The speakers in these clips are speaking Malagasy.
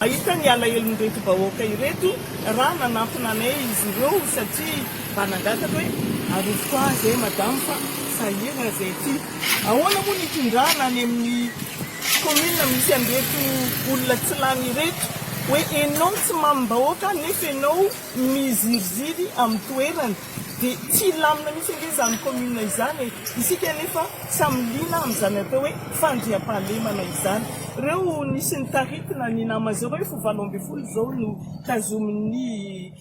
Ahita ny alahelon'ireto bahoaka ireto raha nanampina anay izy ireo satria mpanangataka hoe arofoko azy madamo fa sahirana zay ty. Ahoana moa nitondrana any amin'ny commune misy an'ireto olona tsy lany ireto hoe enao tsy mamim-bahoaka nefa enao miziriziry amin'ny toerany dia tsy lamina misy ange izany commune izany isika nefa samylina amin'izany atao hoe fandriam-pahalemana izany. Reo nisy nitaritina ny namazao hoe fovalo amby folo zao no tazomin'ny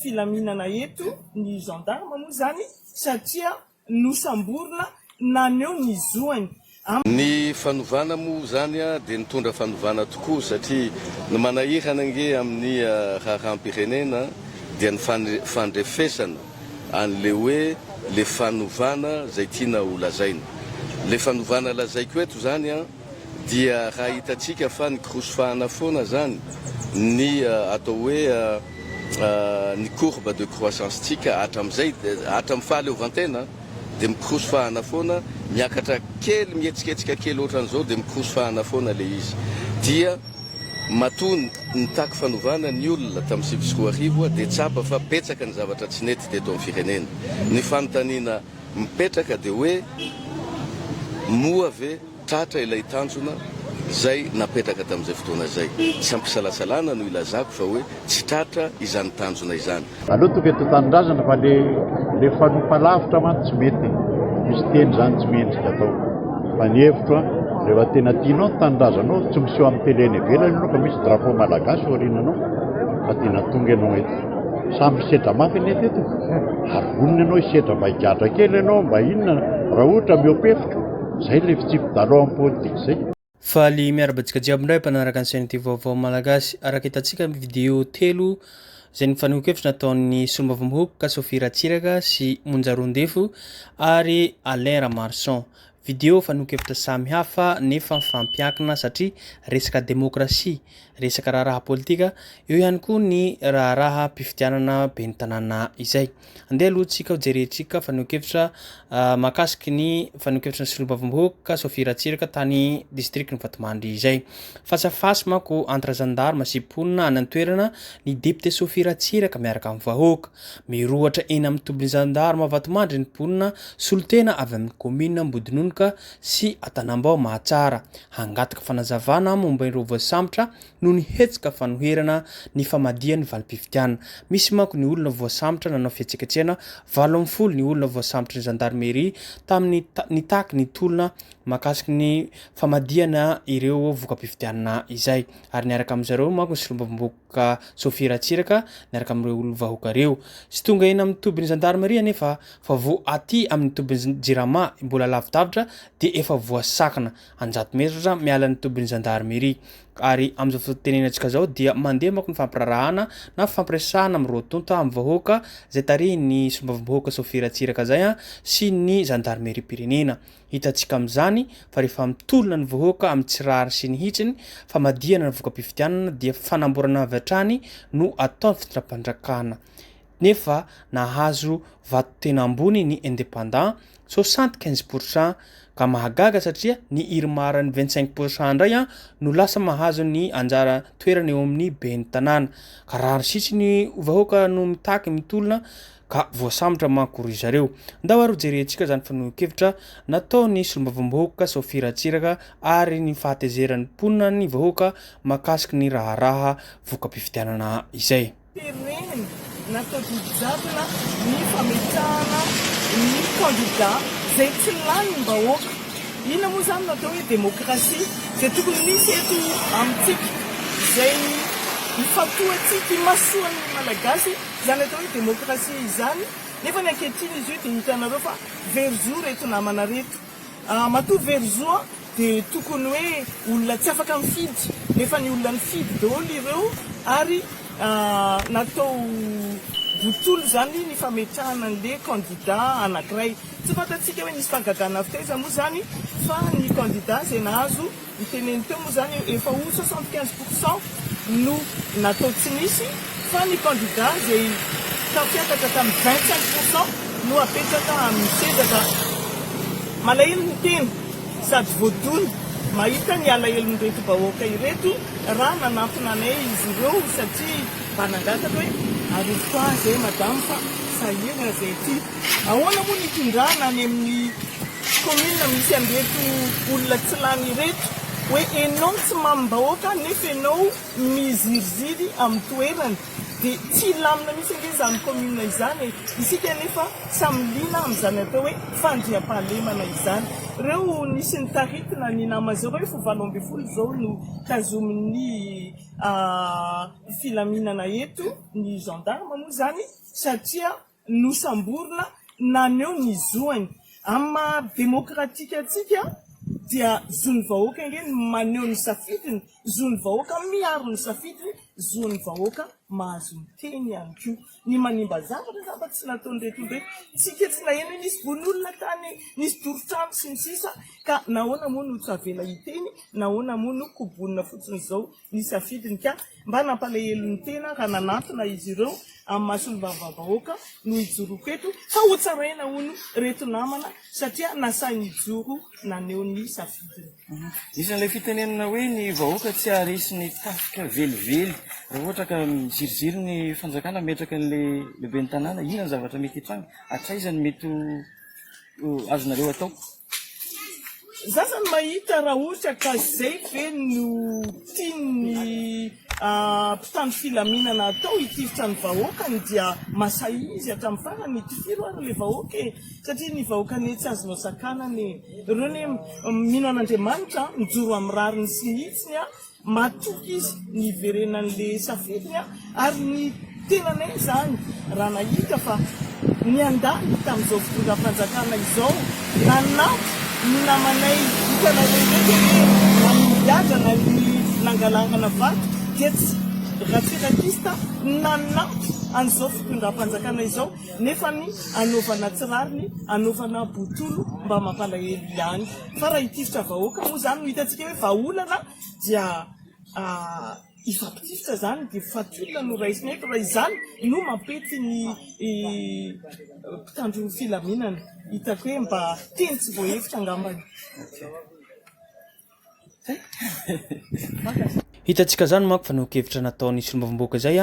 filaminana eto ny gendarme moa zany satria nosamborona naneo ny zoany. Ny fanovana moa zany dia nitondra fanovana tokoa satria ny manahirana nge amin'ny raharam-pirenena dia ny fandrefesana an'le hoe le fanovana zay tiana ho lazaina. Le fanovana lazaiko eto zany dia raha hitatsika fa ny krosofahana foana zany ny atao hoe ny courbe de croissance tsika hatram'izay hatram'ny fahaleovantena dia mikrosofahana foana miakatra kely mihetsiketsika kely ohatran'izao dia mikrosofahana foana le izy dia matony nitaky fanovana ny olona tamin'ny sivy sy roa arivo dia tsapa fa petsaka ny zavatra tsy nety teto amin'ny firenena. Ny fanontaniana mipetraka dia hoe moa ve tratra ilay tanjona zay napetraka tamin'izay fotoana zay. Tsy ampisalasalana no ilazako fa hoe tsy tratra izany tanjona izany. Aloha toka eto tanindrazana fa le fanompalavitra mantsy tsy mety, misy teny zany tsy mendrika atao. Fa ny hevitro rehefa tena tianao ny tanindrazanao tsy miseho amin'ny teleny ivelany ianao fa misy drapeau malagasy aorinanao fa tena tonga ianao eto. Samby sedra mafy ny eto ary vonona ianao hisedra mba higadra kely ianao mba inona raha ohatra miopefika. Zay le fitsipidalo amin'ny politika zay. Faly miarabantsika jiaby indray mpanaraka ny sain'ity vaovao malagasy araka hitantsika vidéo telo zay nifanehoan-kevitra nataon'ny Solombavambahoaka Sophie Ratsiraka sy Monjarondefo ary Alain Ramarson. Vidéo fanehoan-kevitra samy hafa nefa fampiankina satria resaka demokrasia, resaka raharaha politika, eo ihany koa ny raharaha mpifidianana ben'ny tanàna izay. Andeha aloha tsika jerentsika fanehoan-kevitra mahakasiky ny fanehoan-kevitra ny Solombavambahoaka Sophie Ratsiraka tany district ny Vatomandry izay. Fasafasy manko entre gendarme sy mponina any an-toerana ny député Sophie Ratsiraka miaraka amin'ny vahoaka. Mirohatra eny amin'ny tobin'ny gendarme Vatomandry ny mponina solotena avy amin'ny commune Ambodinonoka sy Atanambao Mahatsara hangataka fanazavana momba ireo voasambotra no ny hetsika fanoherana ny famadian'ny valim-pifidianana. Misy manko ny olona voasambotra nanao fihetsiketsehana 80 ny olona voasambotra ny gendarmerie tamin'ny nitaky ny tolona mahakasiky ny famadiana ireo voka-pifidianana izay. Ary niaraka amin'izareo manko ny Solombavambahoaka Sophie Ratsiraka niaraka amin'ireo olona vahoaka reo. Sy tonga eny amin'ny tobin'ny gendarmerie anefa fa vo aty amin'ny tobin'ny jirama mbola lavidavitra dia efa voasakana 100 metra miala ny tobin'ny gendarmerie. Ary amin'izao fotenenantsika zao dia mandeha manko ny fampirarahana na fampiresahana amin'ny rotonta amin'ny vahoaka zay tarihin'ny Solombavambahoaka Sophie Ratsiraka zay sy ny gendarmerie pirenena. Hitantsika amin'izany fa rehefa mitolona ny vahoaka amin'ny tsirary sy ny hitsiny famadiana ny voka-pifidianana dia fanamborana avy hatrany no ataon'ny fitondram-pandrakana. Nefa nahazo vato tena ambony ny indépendant 75% ka mahagaga satria ny irimarany 25% indray no lasa mahazo ny anjara toerana eo amin'ny ben'ny tanàna. Ka raha sitsy ny vahoaka no mitaky mitolona ka voasambotra manko ry zareo. Ndao ary jerentsika zany fanehoan-kevitra nataon'ny Solombavambahoaka Sophie Ratsiraka ary ny fahatezeran'ny mponina ny vahoaka mahakasiky ny raharaha voka-pifidianana izay. Pireneny natao dijabona ny fametahana ny candidat zay tsy lany ny bahoaka. Ina moa zany natao hoe demokrasia zay tokony misy eto amintsika zay ifatoatsika imasoan'ny malagasy zany atao hoe demokrasia izany. Nefa ny ankehitriny izy io dia hitanareo fa verzo reto namana reto. Matoa verzo dia tokony hoe olona tsy afaka mifidy nefa ny olona mifidy daholo ireo ary natao botolo zany ny fametrahana an'le candidat anankiray. Tsy fantatsika hoe nisy fangagana fitaiza moa zany fa ny candidat zay nahazo niteneny teo moa zany efa ho 75% no natao tsy nisy fa ny candidat zay tafiakatra tamin'ny 25% no apetraka amin'ny sezaka. Malahelo ny teny sady voadony mahita ny alahelon'ireto bahoaka ireto raha nanampina anay izy ireo satria mba nangataka hoe arifo azy madame fa sahirana zay ty ahoana moa nitondrana any amin'ny commune misy anreto olona tsy lany reto hoe enao tsy mamim-bahoaka nefa enao miziriziry amin'ny toerany dia tsy lamina misy ange izany commune izany isika nefa samylina amin'izany atao hoe fandriam-pahalemana izany reo nisy ny taritina ny namazao hoe fo 20 zao no tazomin'ny filaminana eto ny gendarme moa zany satria nosamborona naneo ny zoany amma demokratika atsika dia zony vahoaka nge maneo ny safidiny zony vahoaka miaro ny safidiny zony vahoaka mahazo miteny ihany koa ny manimba zavatra tsy nataony reto tsika tsy naheno nisy bon'olona tany nisy dorotrano sy ny sisa ka nahoana moa no tsavela hiteny nahoana moa no kobonina fotsiny zao ny safidiny ka mba nampalahelo ny tena raha nanatona izy ireo amin'ny masony vavavahoaka no hijoroko eto fa ho tsaraina hono reto namana satria nasainy ijoro naneo ny safidiny. Isan'ilay fitenenana hoe ny vahoaka tsy arisy ny tafika velively raha ohatra ka miziriziry ny fanjakana metraka n'le lehibe ny tanàna inona ny zavatra mety hitranga atraizany mety azonareo atao. Zazany mahita raha ohatra ka zay ve no tiany mpitandro filaminana atao hitifitra ny vahoakany dia masay izy hatramin'ny farany itifiro ary le vahoaka satria ny vahoaka ny tsy azonao sakanany ireo ne mino an'Andriamanitra mijoro amin'ny rariny sy nitsiny matoky izy ny verenan'le safidiny ary ny tenanay zany raha nahita fa ny andany tamin'izao fitondram-panjakana izao nanampy ny namanay hitanareo namiadrana ny nangalangana vato dia tsy ratsilakista nanampy an'izao fitondram-panjakana izao nefa ny anaovana tsirariny anaovana botolo mba mampalahelo ihany fa raha hitifitra vahoaka moa zany no hitantsika hoe vaolana dia ifampitifitra zany dia fatolona no raisiny eto raha izany no mampety ny mpitandro filaminana hitako hoe mba teny tsy voahevitra angambany. Hitantsika zany manko fanokevitra nataony solombavamboaka zay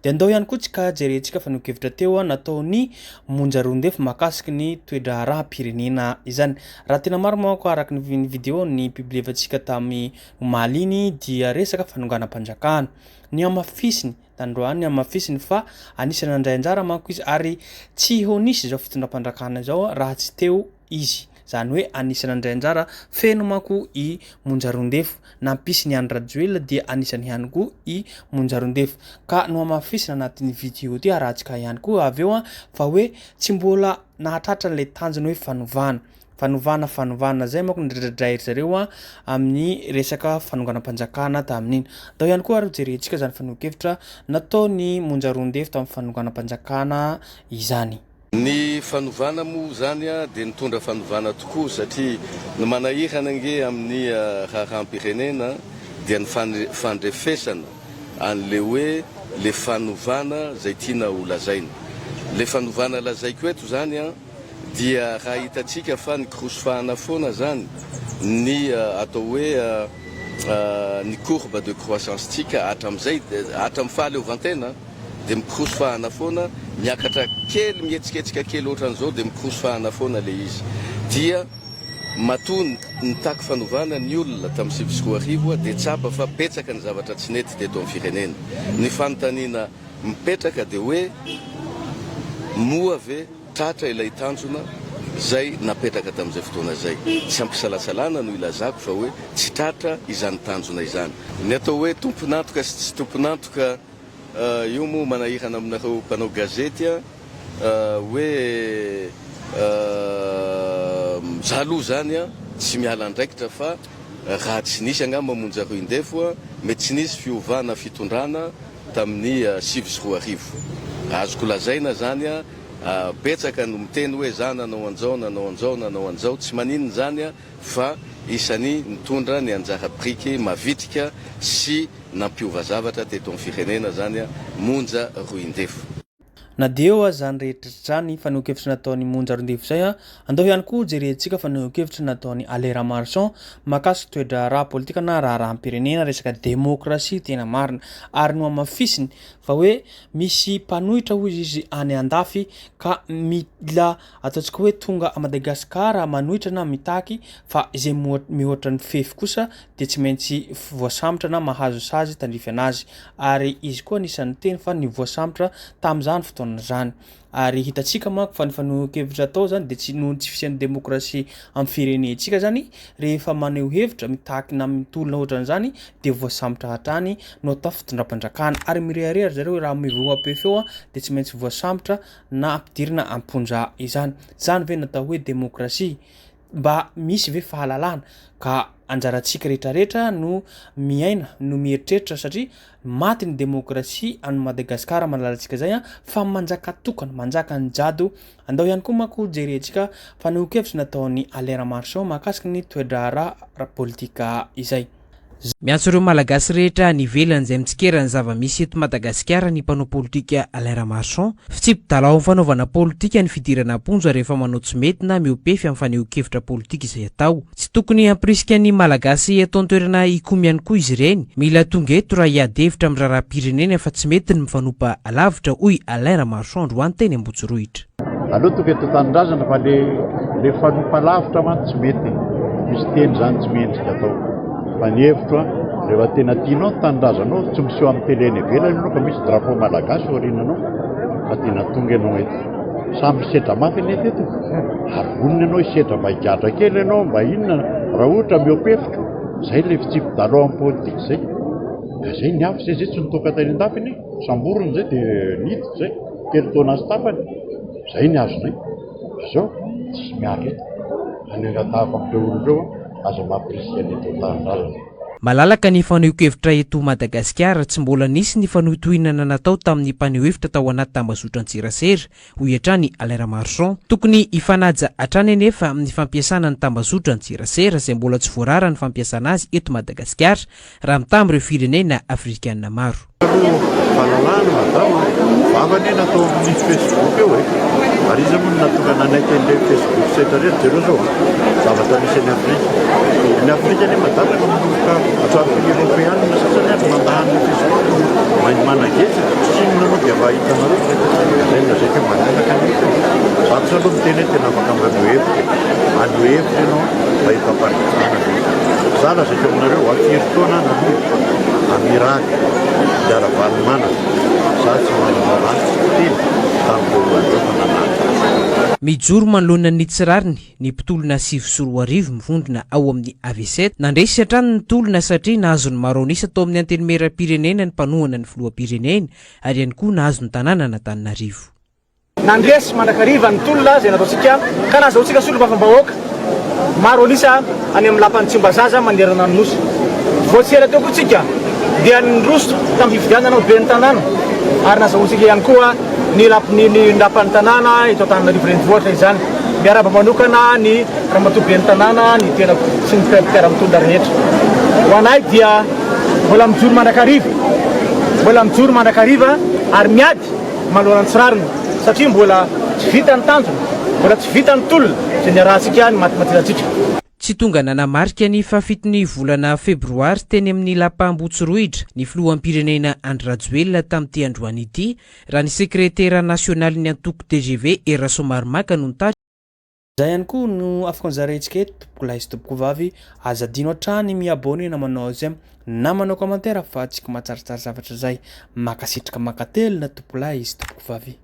dia andao ihany koa tsika jerentsika fanokevitra teo nataony Monjarondefo mahakasiky ny toedra raha-pirenena izany. Raha tena maro manko araka ny vidéo ny publievantsika tamin'ny omaly iny dia resaka fanonganam-panjakana ny amafisiny tandroany amafisiny fa anisany andray anjara manko izy ary tsy honisy izao fitondram-panjakana izao raha tsy teo izy. Zany hoe anisany andray anjara feno manko i Monjarondefo nampisy ny Andra Joel dia anisany ihany koa i Monjarondefo ka no amafisina anatin'ny vidéo ty arahantsika ihany koa avy eo fa hoe tsy mbola nahatratra an'ilay tanjony hoe fanovana zay manko ndradrairy zareo amin'ny resaka fanonganam-panjakana tamin'iny. Dao ihany koa ary jerentsika zany fanokevitra nataony Monjarondefo tamin'ny fanonganam-panjakana izany. Ny fanovana moa zany dia nitondra fanovana tokoa satria ny manahirana nge amin'ny raharaham-pirenena dia ny fandrefesana an'le hoe le fanovana zay tiana ho lazaina. Le fanovana lazaiko eto zany dia raha hitatsika fa ny krosofahana foana zany ny atao hoe ny courbe de croissance tika hatram'izay hatramin'ny fahaleovantena dia mikrosofahana foana miakatra kely mihetsiketsika kely ohatran'izao dia mikrosofahana foana le izy dia matony nitaky fanovana ny olona tamin'ny 2024 dia tsapa fa petsaka ny zavatra tsy nety teto amin'ny firenena. Ny fanontaniana mipetraka dia hoe moa ve tratra ilay tanjona zay napetraka tamin'izay fotoana zay. Tsy ampisalasalana no ilazako fa hoe tsy tratra izany tanjona izany. Ny atao hoe tomponantoka sy tsy tomponantoka io moa manahirana aminareo mpanao gazety hoe zaloha zany tsy miala andraikitra fa raha tsy nisy angamba Monjarondefo mety tsy nisy fiovana fitondrana tamin'ny 2024. Azoko lazaina zany betsaka no miteny hoe za nanao anjao tsy maninona zany fa isany nitondra ny anjara briky mavitrika sy nampiova zavatra teto amin'ny firenena zany Monjarondefo. na dia eo zany rehetra zany faneho-kevitra nataony Monjaron-devo zay andao ihany koa jerentsika faneho-kevitra nataony Alera Marchand mahakasika toetra raha politika na raharaham-pirenena resaka demokrasia tena marina ary no amafisiny fa hoe misy mpanohitra hozy izy any andafy ka mila ataontsika hoe tonga a Madagasikara manohitra na mitaky fa izay mihoatra ny fefy kosa dia tsy maintsy voasambotra na mahazo sazy tandrify anazy ary izy koa anisan'ny teny fa ny voasambotra tamin'izany fotoana zany ary hitatsika manko fa ny faneho-kevitra atao zany dia tsy noho tsy fisian'ny demokrasia amin'ny firenentsika zany rehefa maneho hevitra mitaky na mitolona ohatran'izany dia voasambotra hatrany no atao fitondram-panjakana ary mireharehatra zareo raha mivoa-pefeo dia tsy maintsy voasambotra na ampidirina amponja izany zany ve natao hoe demokrasia mba misy ve fahalalana ka anjarantsika rehetrarehetra no miaina no mieritreritra satria maty ny demokrasia any Madagasikara malalantsika zay fa manjaka tokana manjaka ny jado andao ihany koa manko jerentsika faneho-kevitra nataony Alera Marchand mahakasika ny toedrara politika izay. Miantso ireo malagasy rehetra nivelany izay mitsikera ny zava-misy eto Madagasikara ny mpanao politika Alera Marchand fitsipy-dalao amin'ny fanaovana politika ny fidirana amponja rehefa manao tsy mety na miopefy amin'ny faneho-kevitra politika izay atao. Tsy tokony hampirisika ny malagasy eto an-toerana ikomy ihany koa izy ireny. Mila tonga eto raha hiady-hevitra amin'ny raharaham-pirenena fa tsy mety ny mifanompa alavitra hoy Alera Marchand ho an-teny Ambotsorohitra. Aloha tonga eto tanindrazana fa le fanompa lavitra man tsy mety misy teny zany tsy mendrika atao. Fa ny hevitra rehefa tena tianao ny tanindrazanao tsy miseho amin'ny teleny ivelany ianao ka misy drapeau malagasy aoriananao fa tena tonga ianao eto samy sedra mafy ny eto ary vonona ianao hisedra mba higadra kely ianao mba inona raha ohatra miopefitra zay le fitsipy-dalao amin'ny politika zay ka zay ny afy zay tsy nitoka tany an-dafiny samborony zay dia niditra zay telo taona azy tapany zay ny azonay zao tsy miaro eto anengatahako amin'ireo olon'ireo aza mampirisika ny eto tanindrazana. Malalaka ny faneho-kevitra eto Madagasikara tsy mbola nisy ny fanohitohinana natao tamin'ny mpaneho-hevitra tao anaty tambazotran-tserasera hoy hatrany Alera Marchand. Tokony ifanaja hatrany anefa amin'ny fampiasana ny tambazotran-tserasera izay mbola tsy voarara ny fampiasana azy eto Madagasikara raha mitamby ireo firenena afrikanina maro. Fahalalana madama vavany natao amin'ny Facebook eo ary izy moa natonga nanaiky an'ilay Facebook setrarehetra jereo zao zavatra misy any Afrika. Ny Afrika anie madama efa manomboka hatramin'ny Europeana na sasany ary mandahan'ny Facebook managetra tsy inona anao dia mba hitanareo zay na zay ke mananaka an'io zato aloha miteny hoe tena afaka maneho-hevitra ianao mba hitam-panjakana zala zay ke aminareo afiry-taona nanohy amiraky diara-valomana za tsy manana teny tamin'ireo andreo fa nanatra. Mijoro manoloana ny tsirariny ny mpitolona 7 mivondrona ao amin'ny AV7 nandresy hatrany ny tolona satria nahazo ny maronisa tao amin'ny antenimera-pirenena ny mpanohana ny filoham-pirenena ary ihany koa nahazo ny tanàna n'Antananarivo. Nandresy mandrakariva ny tolona izay nataontsika ka nahazoantsika solombavambahoaka maronisa any amin'ny lapan'ny Tsimbazaza manderana ny nosy. Voatsera teo koa tsika dia nroso tamin'ny fifidianana be ny tanàna ary nahazoantsika ihany koa ny lapan'ny tanàna eto Antananarivo renivohitra izany miaraba manokana ny ramatoaben'ny tanàna ny tena sy ny mpiara-mitondra rehetra. Ho anay dia mbola mijoro mandrakariva ary miady manoloana ny tsirariny satria mbola tsy vita ny tanjona mbola tsy vita ny tolona izay niarahantsika ny matimatinantsika. Tsy tonga nanamarika ny fafitony volana febroary teny amin'ny Lampambotsorohitra ny filoham-pirenena Andry Rajoelina tamin'ity androany ity raha ny sekretera nasionaly ny antoko TGV Erasomarimaka no nitary. Zay ihany koa no afaka anjarantsika eto tompoko lahy sy tompoko vavy azadino hatrany miabone na manao zay na manao commentaire fa tsika mahatsaratsara zavatra zay makasitraka makately na tompoko lahy sy tompoko vavy.